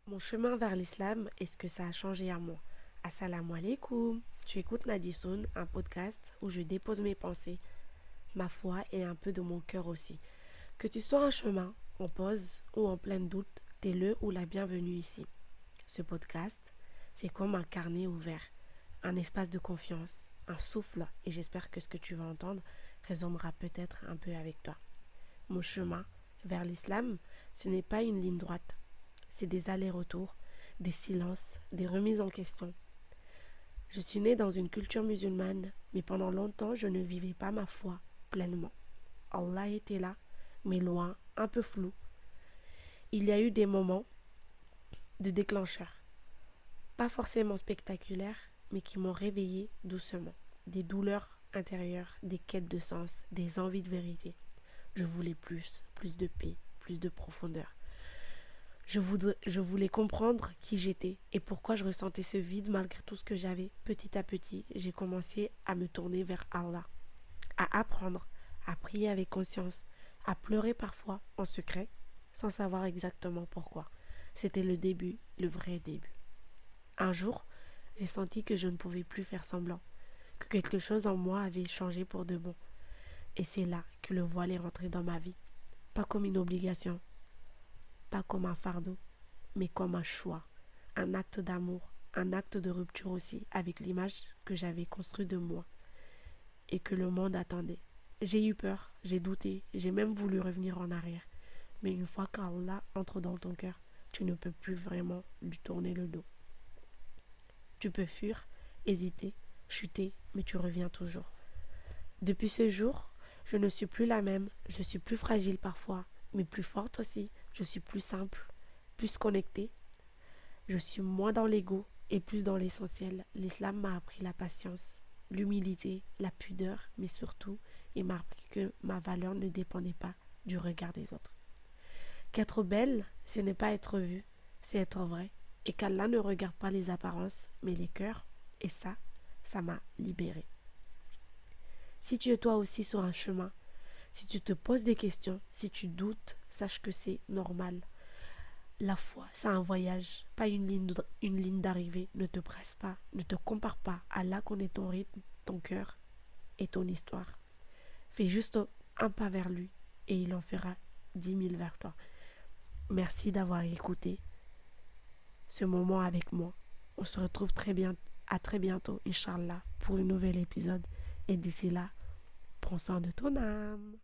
Mon chemin vers l'islam et ce que ça a changé à moi. Assalamu alaikum. Tu écoutes Nadisoun, un podcast où je dépose mes pensées, ma foi et un peu de mon cœur aussi. Que tu sois en chemin, en pause ou en plein doute, t'es le ou la bienvenue ici. Ce podcast, c'est comme un carnet ouvert, un espace de confiance, un souffle et j'espère que ce que tu vas entendre résonnera peut-être un peu avec toi. Mon chemin vers l'islam, ce n'est pas une ligne droite. C'est des allers-retours, des silences, des remises en question. Je suis née dans une culture musulmane, mais pendant longtemps, je ne vivais pas ma foi pleinement. Allah était là, mais loin, un peu flou. Il y a eu des moments de déclencheurs, pas forcément spectaculaires, mais qui m'ont réveillée doucement. Des douleurs intérieures, des quêtes de sens, des envies de vérité. Je voulais plus de paix, plus de profondeur. Je voulais comprendre qui j'étais et pourquoi je ressentais ce vide malgré tout ce que j'avais. Petit à petit, j'ai commencé à me tourner vers Allah, à apprendre, à prier avec conscience, à pleurer parfois en secret, sans savoir exactement pourquoi. C'était le début, le vrai début. Un jour, j'ai senti que je ne pouvais plus faire semblant, que quelque chose en moi avait changé pour de bon. Et c'est là que le voile est rentré dans ma vie. Pas comme une obligation, pas comme un fardeau, mais comme un choix, un acte d'amour, un acte de rupture aussi avec l'image que j'avais construite de moi et que le monde attendait. J'ai eu peur, j'ai douté, j'ai même voulu revenir en arrière. Mais une fois qu'Allah entre dans ton cœur, tu ne peux plus vraiment lui tourner le dos. Tu peux fuir, hésiter, chuter, mais tu reviens toujours. Depuis ce jour, je ne suis plus la même, je suis plus fragile parfois, mais plus forte aussi, je suis plus simple, plus connectée. Je suis moins dans l'ego et plus dans l'essentiel. L'islam m'a appris la patience, l'humilité, la pudeur, mais surtout, il m'a appris que ma valeur ne dépendait pas du regard des autres. Qu'être belle, ce n'est pas être vue, c'est être vrai. Et qu'Allah ne regarde pas les apparences, mais les cœurs. Et ça m'a libérée. Si tu es toi aussi sur un chemin, si tu te poses des questions, si tu doutes, sache que c'est normal. La foi, c'est un voyage, pas une ligne d'arrivée. Ne te presse pas, ne te compare pas. Allah connaît ton rythme, ton cœur et ton histoire. Fais juste un pas vers lui et il en fera 10 000 vers toi. Merci d'avoir écouté ce moment avec moi. On se retrouve à très bientôt, Inch'Allah, pour un nouvel épisode. Et d'ici là, prends soin de ton âme.